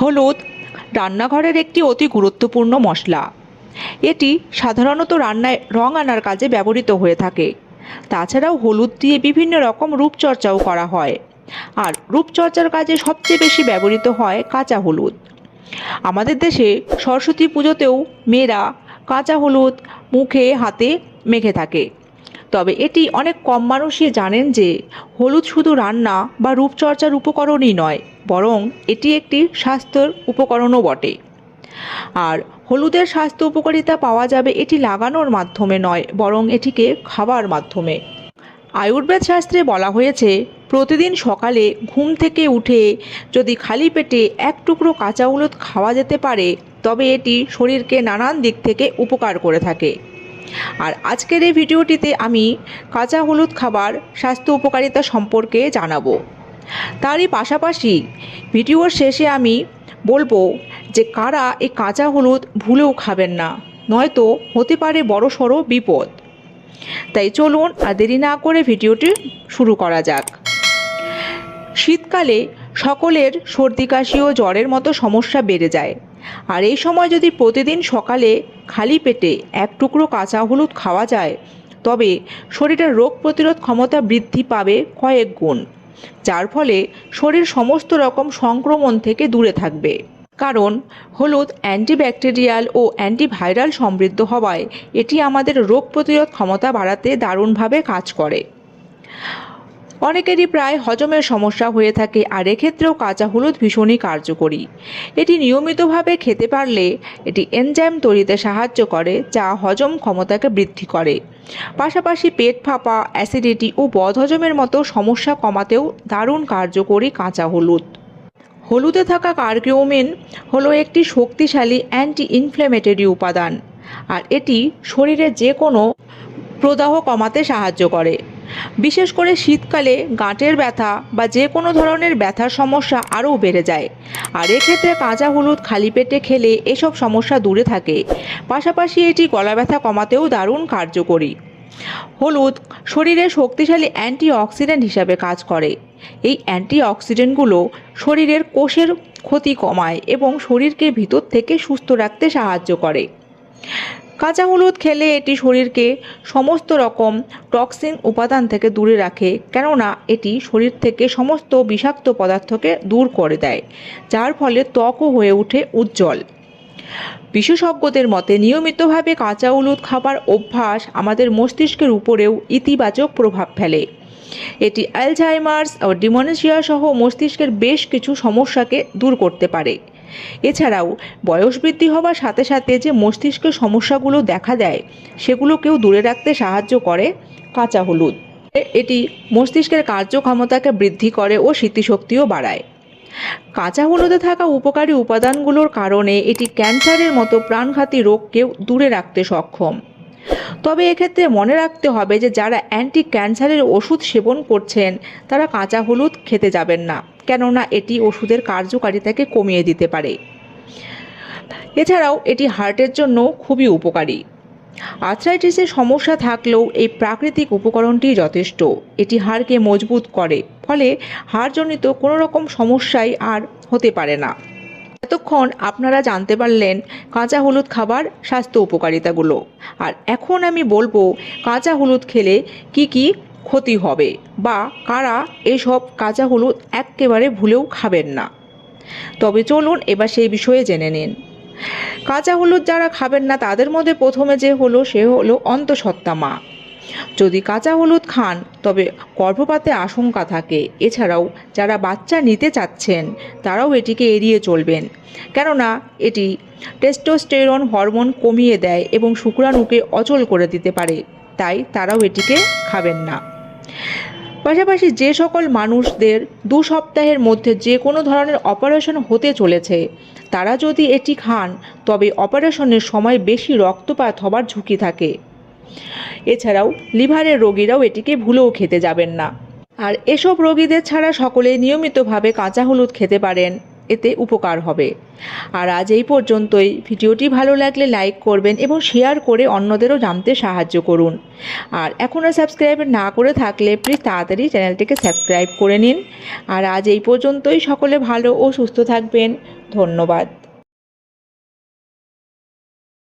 হলুদ রান্নাঘরের একটি অতি গুরুত্বপূর্ণ মশলা। এটি সাধারণত রান্নায় রং আনার কাজে ব্যবহৃত হয়ে থাকে। তাছাড়াও হলুদ দিয়ে বিভিন্ন রকম রূপচর্চাও করা হয়। আর রূপচর্চার কাজে সবচেয়ে বেশি ব্যবহৃত হয় কাঁচা হলুদ। আমাদের দেশে সরস্বতী পুজোতেও মেয়েরা কাঁচা হলুদ মুখে হাতে মেখে থাকে। তবে এটি অনেক কম মানুষই জানেন যে হলুদ শুধু রান্না বা রূপচর্চার উপকরণই নয়, বরং এটি একটি স্বাস্থ্যের উপকরণও বটে। আর হলুদের স্বাস্থ্য উপকারিতা পাওয়া যাবে এটি লাগানোর মাধ্যমে নয়, বরং এটিকে খাবার মাধ্যমে। আয়ুর্বেদ শাস্ত্রে বলা হয়েছে, প্রতিদিন সকালে ঘুম থেকে উঠে যদি খালি পেটে এক টুকরো কাঁচা হলুদ খাওয়া যেতে পারে, তবে এটি শরীরকে নানান দিক থেকে উপকার করে থাকে। আর আজকের এই ভিডিওটিতে আমি কাঁচা হলুদ খাবার স্বাস্থ্য উপকারিতা সম্পর্কে জানাবো। তারই পাশাপাশি ভিডিওর শেষে আমি বলবো যে কারা এই কাঁচা হলুদ ভুলেও খাবেন না, নয়তো হতে পারে বড়সড় বিপদ। তাই চলুন আর দেরি না করে ভিডিওটি শুরু করা যাক। শীতকালে সকলের সর্দি কাশি ও জ্বরের মতো সমস্যা বেড়ে যায়। আর এই সময় যদি প্রতিদিন সকালে খালি পেটে এক টুকরো কাঁচা হলুদ খাওয়া যায়, তবে শরীরের রোগ প্রতিরোধ ক্ষমতা বৃদ্ধি পাবে কয়েক গুণ, যার ফলে শরীর সমস্ত রকম সংক্রমণ থেকে দূরে থাকবে। কারণ হলুদ অ্যান্টিব্যাকটেরিয়াল ও অ্যান্টিভাইরাল সমৃদ্ধ হওয়ায় এটি আমাদের রোগ প্রতিরোধ ক্ষমতা বাড়াতে দারুণভাবে কাজ করে। অনেকেরই প্রায় হজমের সমস্যা হয়ে থাকে, আর এক্ষেত্রেও কাঁচা হলুদ ভীষণই কার্যকরী। এটি নিয়মিতভাবে খেতে পারলে এটি এনজাইম তৈরিতে সাহায্য করে, যা হজম ক্ষমতাকে বৃদ্ধি করে। পাশাপাশি পেট ফাঁপা, অ্যাসিডিটি ও বদহজমের মতো সমস্যা কমাতেও দারুণ কার্যকরী কাঁচা হলুদ। হলুদে থাকা কারকিউমিন হলো একটি শক্তিশালী অ্যান্টি ইনফ্ল্যামেটরি উপাদান, আর এটি শরীরে যে কোনো প্রদাহ কমাতে সাহায্য করে। বিশেষ করে শীতকালে গাঁটের ব্যথা বা যে কোনো ধরনের ব্যথার সমস্যা আরও বেড়ে যায়। আর এক্ষেত্রে কাঁচা হলুদ খালি পেটে খেলে এসব সমস্যা দূরে থাকে। পাশাপাশি এটি গলা ব্যথা কমাতেও দারুণ কার্যকরী। হলুদ শরীরে শক্তিশালী অ্যান্টিঅক্সিডেন্ট হিসাবে কাজ করে। এই অ্যান্টিঅক্সিডেন্টগুলো শরীরের কোষের ক্ষতি কমায় এবং শরীরকে ভিতর থেকে সুস্থ রাখতে সাহায্য করে। কাঁচা হলুদ খেলে এটি শরীরকে সমস্ত রকম টক্সিন উপাদান থেকে দূরে রাখে, কেননা এটি শরীর থেকে সমস্ত বিষাক্ত পদার্থকে দূর করে দেয়, যার ফলে ত্বকও হয়ে ওঠে উজ্জ্বল। বিশেষজ্ঞদের মতে নিয়মিতভাবে কাঁচা হলুদ খাবার অভ্যাস আমাদের মস্তিষ্কের উপরেও ইতিবাচক প্রভাব ফেলে। এটি অ্যালঝাইমার্স ও ডিমেনশিয়া সহ মস্তিষ্কের বেশ কিছু সমস্যাকে দূর করতে পারে। এছাড়াও বয়স বৃদ্ধি হওয়ার সাথে সাথে যে মস্তিষ্কের সমস্যাগুলো দেখা দেয়, সেগুলোকেও দূরে রাখতে সাহায্য করে কাঁচা হলুদ। এটি মস্তিষ্কের কার্যক্ষমতাকে বৃদ্ধি করে ও স্মৃতিশক্তিও বাড়ায়। কাঁচা হলুদে থাকা উপকারী উপাদানগুলোর কারণে এটি ক্যান্সারের মতো প্রাণঘাতী রোগকেও দূরে রাখতে সক্ষম। তবে এক্ষেত্রে মনে রাখতে হবে যে যারা অ্যান্টি ক্যান্সারের ওষুধ সেবন করছেন, তারা কাঁচা হলুদ খেতে যাবেন না, কেননা এটি ওষুধের কার্যকারিতাকে কমিয়ে দিতে পারে। এছাড়াও এটি হার্টের জন্য খুবই উপকারী। আর্থ্রাইটিসের সমস্যা থাকলেও এই প্রাকৃতিক উপকরণটি যথেষ্ট। এটি হাড়কে মজবুত করে, ফলে হাড়জনিত কোনো রকম সমস্যাই আর হতে পারে না। এতক্ষণ আপনারা জানতে পারলেন কাঁচা হলুদ খাবার স্বাস্থ্য উপকারিতাগুলো। আর এখন আমি বলবো কাঁচা হলুদ খেলে কি কি ক্ষতি হবে, বা কারা এসব কাঁচা হলুদ একেবারে ভুলেও খাবেন না। তবে চলুন এবার সেই বিষয়ে জেনে নিন। কাঁচা হলুদ যারা খাবেন না, তাদের মধ্যে প্রথমে সে হলো অন্তঃসত্ত্বা মা। যদি কাঁচা হলুদ খান, তবে গর্ভপাতের আশঙ্কা থাকে। এছাড়াও যারা বাচ্চা নিতে চাচ্ছেন, তারাও এটিকে এড়িয়ে চলবেন, কেননা এটি টেস্টোস্টেরন হরমোন কমিয়ে দেয় এবং শুক্রাণুকে অচল করে দিতে পারে, তাই তারাও এটিকে খাবেন না। পাশাপাশি যে সকল মানুষদের 2 সপ্তাহের মধ্যে যে কোনো ধরনের অপারেশন হতে চলেছে, তারা যদি এটি খান, তবে অপারেশনের সময় বেশি রক্তপাত হবার ঝুঁকি থাকে। এছাড়াও লিভারের রোগীরাও এটিকে ভুলেও খেতে যাবেন না। আর এসব রোগীদের ছাড়া সকলে নিয়মিতভাবে কাঁচা হলুদ খেতে পারেন। এতে উপকার হবে। আর আজ এই পর্যন্তই। ভিডিওটি ভালো লাগলে লাইক করবেন এবং শেয়ার করে অন্যদেরও জানতে সাহায্য করুন। আর এখনও সাবস্ক্রাইব না করে থাকলে প্লিজ তাড়াতাড়ি চ্যানেলটিকে সাবস্ক্রাইব করে নিন। আর আজ এই পর্যন্তই। সকলে ভালো ও সুস্থ থাকবেন। ধন্যবাদ।